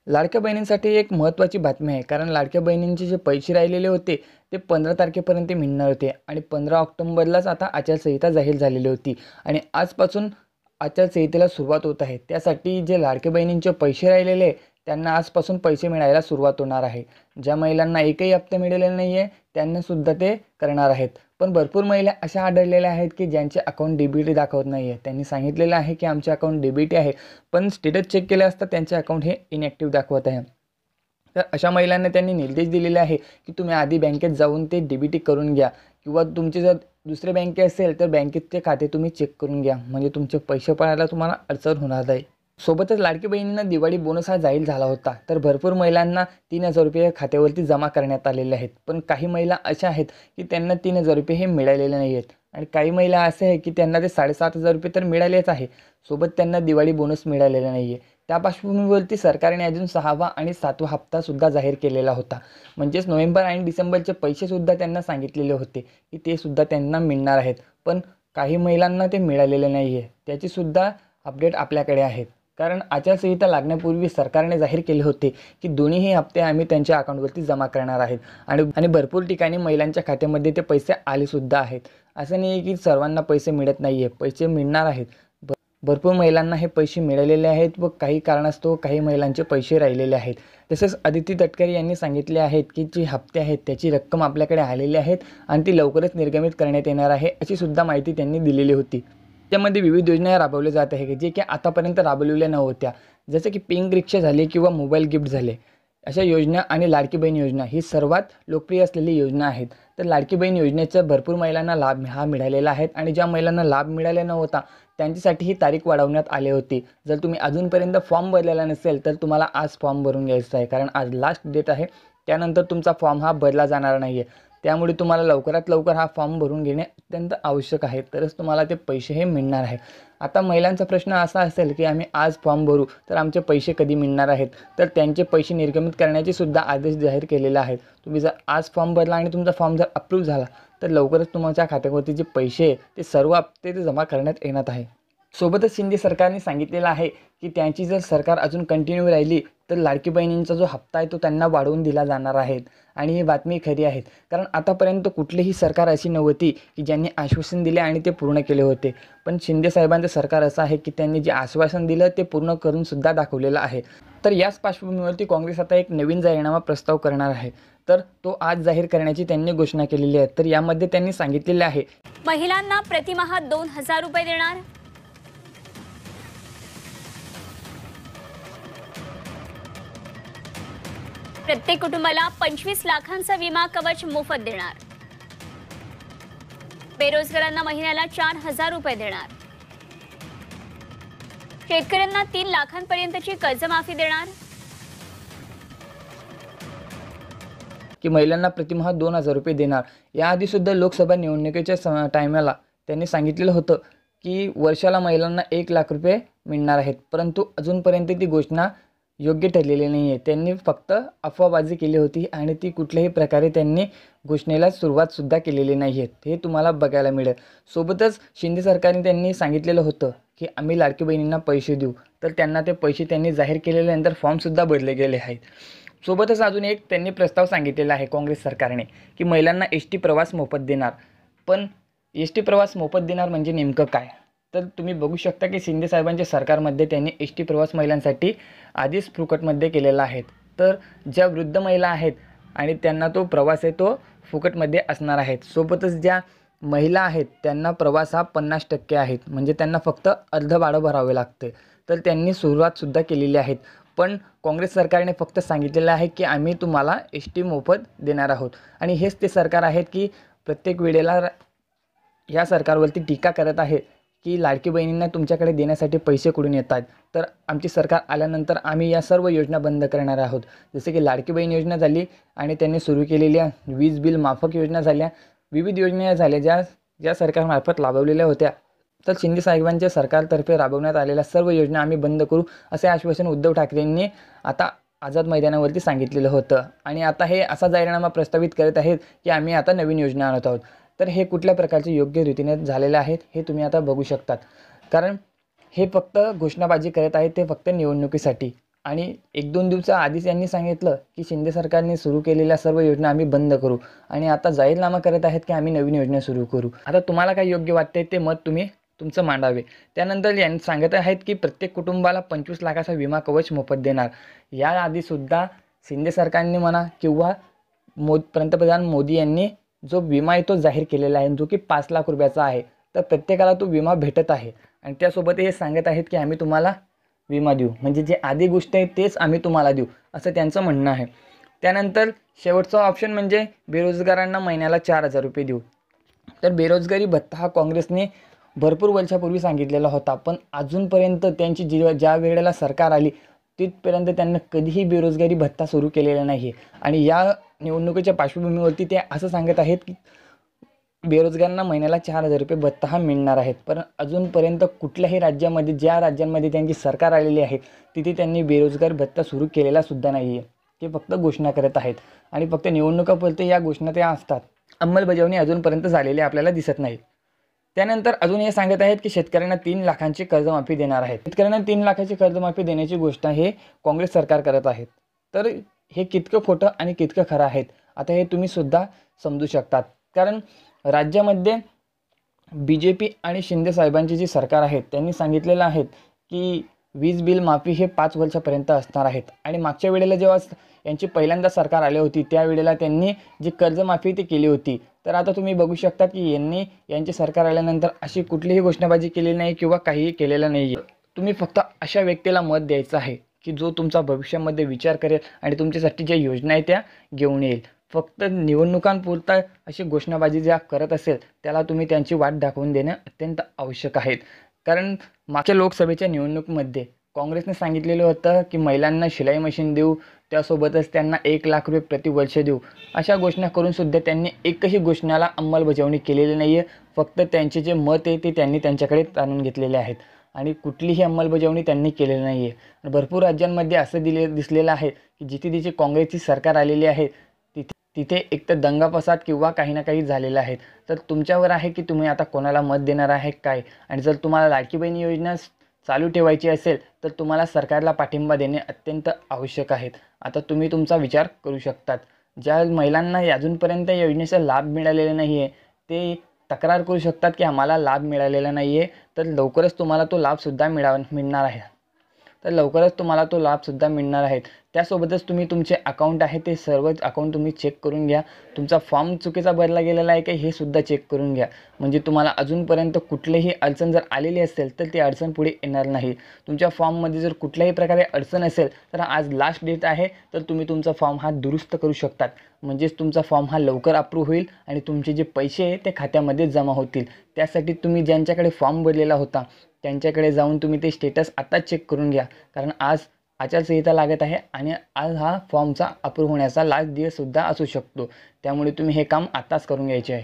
लाडक्या बहिणींसाठी एक महत्त्वाची बातमी आहे. कारण लाडक्या बहिणींचे जे पैसे राहिलेले होते, ते 15 तारखेपर्यंत मिळणार होते आणि 15 ऑक्टोबरलाच आता आचारसंहिता जाहीर झालेली होती आणि आजपासून आचारसंहितेला सुरुवात होत आहे. त्यासाठी जे लाडक्या बहिणींचे पैसे राहिलेले आहे, त्यांना आजपासून पैसे मिळायला सुरुवात होणार आहे. ज्या महिलांना एकही हप्ता मिळालेला नाही आहे, त्यांनासुद्धा ते करणार आहेत. पण भरपूर महिला अशा आढळलेल्या आहेत, की ज्यांचे अकाउंट डेबिट दाखवत नाही आहे. त्यांनी सांगितलेलं आहे, की आमचे अकाउंट डेबिट आहे, पण स्टेटस चेक केले असता त्यांचे अकाउंट हे इनॅक्टिव्ह दाखवत आहे. तर अशा महिलांना त्यांनी निर्देश दिलेले आहे, की तुम्ही आधी बँकेत जाऊन ते डी-बी-टी करून घ्या किंवा तुमचे जर दुसरे बँके असेल तर बँकेत ते खाते तुम्ही चेक करून घ्या. म्हणजे तुमचे पैसे पडायला तुम्हाला अडचण होणार नाही. सोबतच लाडकी बहिणींना दिवाळी बोनस हा जाहीर झाला होता. तर भरपूर महिलांना 3,000 रुपये खात्यावरती जमा करण्यात आलेले आहेत. पण काही महिला अशा आहेत, की त्यांना 3,000 रुपये हे मिळालेले नाही आहेत आणि काही महिला असे आहे, की त्यांना ते 7,500 रुपये तर मिळालेच आहे. सोबत त्यांना दिवाळी बोनस मिळालेला नाही आहे. त्या पार्श्वभूमीवरती सरकारने अजून 6वा आणि 7वा हप्तासुद्धा जाहीर केलेला होता. म्हणजेच नोव्हेंबर आणि डिसेंबरचे पैसेसुद्धा त्यांना सांगितलेले होते, की ते सुद्धा त्यांना मिळणार आहेत. पण काही महिलांना ते मिळालेले नाही आहे. त्याचीसुद्धा अपडेट आपल्याकडे आहेत. कारण आचारसंहिता लागण्यापूर्वी सरकारने जाहीर केले होते, की दोन्हीही हप्ते आम्ही त्यांच्या अकाउंटवरती जमा करणार आहेत आणि भरपूर ठिकाणी महिलांच्या खात्यामध्ये ते पैसे आलेसुद्धा आहेत. असं नाही आहे, की सर्वांना पैसे मिळत नाही आहे. पैसे मिळणार आहेत. भरपूर महिलांना हे पैसे मिळालेले आहेत व काही कारणास्तव काही महिलांचे पैसे राहिलेले आहेत. तसेच अदिती तटकरे यांनी सांगितले आहेत, की जे हप्ते आहेत त्याची रक्कम आपल्याकडे आलेली आहेत आणि ती लवकरच निर्गमित करण्यात येणार आहे, अशी सुद्धा माहिती त्यांनी दिलेली होती. त्यामध्ये विविध योजना राबवल्या जात आहे, जे की आतापर्यंत राबवलेल्या नव्हत्या. जसं की पिंक रिक्षा झाले किंवा मोबाईल गिफ्ट झाले. अशा योजना आणि लाडकी बहीण योजना ही सर्वात लोकप्रिय असलेली योजना आहेत. तर लाडकी बहीण योजनेचा भरपूर महिलांना लाभ हा मिळालेला आहे आणि ज्या महिलांना लाभ मिळाला नव्हता त्यांच्यासाठी ही तारीख वाढवण्यात आली होती. जर तुम्ही अजूनपर्यंत फॉर्म भरलेला नसेल तर तुम्हाला आज फॉर्म भरून घ्यायचा आहे. कारण आज लास्ट डेट आहे. त्यानंतर तुमचा फॉर्म हा भरला जाणार नाही आहे. त्यामुळे तुम्हाला लवकरात लवकर हा फॉर्म भरून घेणे अत्यंत आवश्यक आहे. तरच तुम्हाला ते पैसे हे मिळणार आहे. आता महिलांचा प्रश्न असा असेल, की आम्ही आज फॉर्म भरू तर आमचे पैसे कधी मिळणार आहेत? तर त्यांचे पैसे निर्गमित करण्याचे सुद्धा आदेश जाहीर केलेले आहेत. तुम्ही जर आज फॉर्म भरला आणि तुमचा फॉर्म जर अप्रूव्ह झाला तर लवकरच तुमच्या खात्यावरती जे पैसे आहे ते सर्व हप्ते ते जमा करण्यात येणार आहे. सोबतच शिंदे सरकारने सांगितलेलं आहे, की त्यांची जर सरकार अजून कंटिन्यू राहिली तर लाडकी बहिणींचा जो हप्ता आहे तो त्यांना वाढवून दिला जाणार आहे आणि ही बातमी खरी आहे. कारण आतापर्यंत कुठलीही सरकार अशी नव्हती, की ज्यांनी आश्वासन दिले आणि ते पूर्ण केले होते. पण शिंदे साहेबांचं सरकार असं आहे, की त्यांनी जे आश्वासन दिलं ते पूर्ण करून सुद्धा दाखवलेलं आहे. तर याच पार्श्वभूमीवरती काँग्रेस आता एक नवीन जाहीरनामा प्रस्ताव करणार आहे. तर तो आज जाहीर करण्याची त्यांनी घोषणा केलेली आहे. तर यामध्ये त्यांनी सांगितलेले आहे, महिलांना प्रतिमाह 2,000 रुपये देणार. प्रत्येक कुटुंबाला 25 लाखांचा विमा कवच मोफत देणार. बेरोजगारांना महिन्याला 4,000 रुपये देणार. शेतकऱ्यांना 3 लाखांपर्यंतची कर्जमाफी देणार. की महिलांना प्रतिमाह 2,000 रुपये देणार. याआधी सुद्धा लोकसभा निवडणुकीच्या टायमाला त्यांनी सांगितलेलं होतं, की वर्षाला महिलांना 1,00,000 रुपये मिळणार आहेत. परंतु अजूनपर्यंत ती घोषणा योग्य ठरलेली नाही आहे. त्यांनी फक्त अफवाबाजी केली होती आणि ती कुठल्याही प्रकारे त्यांनी घोषणेला सुरुवातसुद्धा केलेली नाही आहे. हे तुम्हाला बघायला मिळेल. सोबतच शिंदे सरकारने त्यांनी सांगितलेलं होतं, की आम्ही लाडकी बहिणींना पैसे देऊ. तर त्यांना ते पैसे त्यांनी जाहीर केल्यानंतर फॉर्मसुद्धा भरले गेले आहेत. सोबतच अजून एक त्यांनी प्रस्ताव सांगितलेला आहे काँग्रेस सरकारने, की महिलांना एस-टी प्रवास मोफत देणार. पण एस-टी प्रवास मोफत देणार म्हणजे नेमकं काय? तर तुम्ही बघू शकता, की शिंदे साहेबांच्या सरकारमध्ये त्यांनी एस-टी प्रवास महिलांसाठी आधीच फुकटमध्ये केलेला आहे. तर ज्या वृद्ध महिला आहेत आणि त्यांना तो प्रवास आहे तो फुकटमध्ये असणार आहेत. सोबतच ज्या महिला आहेत त्यांना प्रवास हा 50% आहेत. म्हणजे त्यांना फक्त अर्ध भाडं भरावे लागते. तर त्यांनी सुरुवातसुद्धा केलेली आहे. पण काँग्रेस सरकारने फक्त सांगितलेलं आहे, की आम्ही तुम्हाला एस-टी मोफत देणार आहोत आणि हेच ते सरकार आहेत, की प्रत्येक वेळेला या सरकारवरती टीका करत आहे, की लाडकी बहिणींना तुमच्याकडे देण्यासाठी पैसे कुठून येतात. तर आमची सरकार आल्यानंतर आम्ही या सर्व योजना बंद करणार आहोत. जसे की लाडकी बहीण योजना झाली आणि त्यांनी सुरू केलेल्या वीज बिल माफक योजना झाल्या. विविध योजना झाल्या ज्या सरकारमार्फत राबवलेल्या होत्या. तर शिंदे साहेबांच्या सरकारतर्फे राबवण्यात आलेल्या सर्व योजना आम्ही बंद करू असे आश्वासन उद्धव ठाकरेंनी आता आझाद मैदानावरती सांगितलेलं होतं आणि आता हे असा जाहीरनामा प्रस्तावित करत आहेत, की आम्ही आता नवीन योजना आणत आहोत. तर हे कुठल्या प्रकारचे योग्य रीतीने झालेले आहेत हे तुम्ही आता बघू शकतात. कारण हे फक्त घोषणाबाजी करत आहेत, ते फक्त निवडणुकीसाठी. आणि 1-2 दिवसाआधीच यांनी सांगितलं की शिंदे सरकारने सुरू केलेल्या सर्व योजना आम्ही बंद करू आणि आता जाहीरनामा करत आहेत की आम्ही नवीन योजना सुरू करू. आता तुम्हाला काय योग्य वाटते ते मत तुम्ही तुमचं मांडावे. त्यानंतर यांनी सांगत आहेत की प्रत्येक कुटुंबाला 25 लाखाचा विमा कवच मोफत देणार. याआधीसुद्धा शिंदे सरकारने म्हणा किंवा पंतप्रधान मोदी यांनी जो विमा आहे तो जाहीर केलेला आहे, जो की 5 लाख रुपयाचा आहे. तर प्रत्येकाला तो विमा भेटत आहे आणि त्यासोबत हे सांगत आहेत की आम्ही तुम्हाला विमा देऊ, म्हणजे जे आधी गोष्ट आहे तेच आम्ही तुम्हाला देऊ, असं त्यांचं म्हणणं आहे. त्यानंतर शेवटचा ऑप्शन म्हणजे बेरोजगारांना महिन्याला 4,000 रुपये देऊ. तर बेरोजगारी भत्ता हा काँग्रेसने भरपूर वर्षापूर्वी सांगितलेला होता, पण अजूनपर्यंत त्यांची ज्या वेळेला सरकार आली तिथपर्यंत त्यांनी कधीही बेरोजगारी भत्ता सुरू केलेला नाही आहे. आणि या निवडणुकीच्या पार्श्वभूमीवरती ते असं सांगत आहेत की बेरोजगारांना महिन्याला 4,000 रुपये भत्ता हा मिळणार आहेत. पण अजूनपर्यंत कुठल्याही राज्यामध्ये, ज्या राज्यांमध्ये त्यांची सरकार आलेली आहे तिथे त्यांनी बेरोजगार भत्ता सुरू केलेला सुद्धा नाही आहे. ते फक्त घोषणा करत आहेत आणि फक्त निवडणुकापुरते या घोषणा त्या असतात. अंमलबजावणी अजूनपर्यंत झालेली आपल्याला दिसत नाही. त्यानंतर अजून हे सांगत आहेत की शेतकऱ्यांना 3 लाखांची कर्जमाफी देणार आहेत. शेतकऱ्यांना 3 लाखाची कर्जमाफी देण्याची गोष्ट हे काँग्रेस सरकार करत आहेत. तर हे कितकं खोटं आणि कितकं खरं आहेत आता हे तुम्ही सुद्धा समजू शकतात. कारण राज्यामध्ये BJP आणि शिंदे साहेबांची जी सरकार आहे त्यांनी सांगितलेलं आहे की वीज बिल माफी हे 5 वर्षापर्यंत असणार आहेत. आणि मागच्या वेळेला जेव्हा यांची पहिल्यांदा सरकार आली होती त्यावेळेला त्यांनी जी कर्जमाफी ती केली होती. तर आता तुम्ही बघू शकता की यांची सरकार आल्यानंतर अशी कुठलीही घोषणाबाजी केली नाही किंवा काहीही केलेलं नाही आहे. तुम्ही फक्त अशा व्यक्तीला मत द्यायचं आहे की जो तुमचा भविष्यामध्ये विचार करेल आणि तुमच्यासाठी ज्या योजना आहेत त्या घेऊन येईल. फक्त निवडणुकांपुरता अशी घोषणाबाजी ज्या करत असेल त्याला तुम्ही त्यांची वाट दाखवून देणं अत्यंत आवश्यक आहे. कारण मागच्या लोकसभेच्या निवडणुकीमध्ये काँग्रेसने सांगितलेलं होतं की महिलांना शिलाई मशीन देऊ, त्यासोबतच त्यांना 1 लाख रुपये प्रतिवर्ष देऊ. अशा घोषणा करूनसुद्धा त्यांनी एकही घोषणाला अंमलबजावणी केलेली नाही आहे. फक्त त्यांचे जे मत आहे ते त्यांनी त्यांच्याकडे ताणून घेतलेले आहेत आणि कुठलीही अंमलबजावणी त्यांनी केलेली नाही आहे. भरपूर राज्यांमध्ये असं दिसलेलं आहे की जिथे काँग्रेसची सरकार आलेली आहे तिथे एकतर दंगा फसाद किंवा काही ना काही झालेलं आहे. तर तुमच्यावर आहे की तुम्ही आता कोणाला मत देणार आहे काय. आणि जर तुम्हाला लाडकी बहीण योजना चालू ठेवायची असेल तर तुम्हाला सरकारला पाठिंबा देणे अत्यंत आवश्यक आहे. आता तुम्ही तुमचा विचार करू शकतात. ज्या महिलांना अजूनपर्यंत या योजनेचा लाभ मिळालेला नाही आहे ते तक्रार करू शकतात की आम्हाला लाभ मिळालेला नाही आहे. तर लवकरच तुम्हाला तो लाभसुद्धा मिळणार आहे. त्यासोबतच तुम्ही तुमचे अकाउंट आहे ते सर्व अकाउंट तुम्ही चेक करून घ्या. तुमचा फॉर्म चुकीचा भरला गेलेला आहे का हे सुद्धा चेक करून घ्या. म्हणजे तुम्हाला अजूनपर्यंत कुठलीही अडचण जर आलेली असेल तर ती अडचण पुढे येणार नाही. तुमच्या फॉर्ममध्ये जर कुठल्याही प्रकारे अडचण असेल तर आज लास्ट डेट आहे, तर तुम्ही तुमचा फॉर्म हा दुरुस्त करू शकतात. म्हणजेच तुमचा फॉर्म हा लवकर अप्रूव्ह होईल आणि तुमचे जे पैसे आहे ते खात्यामध्ये जमा होतील. त्यासाठी तुम्ही ज्यांच्याकडे फॉर्म भरलेला होता त्यांच्याकडे जाऊन तुम्ही ते स्टेटस आत्ताच चेक करून घ्या. कारण आज आचारसंहिता लागत आहे आणि आज हा फॉर्मचा अप्रूव्ह होण्याचा लास्ट दिवससुद्धा असू शकतो. त्यामुळे तुम्ही हे काम आत्ताच करून घ्यायचे आहे.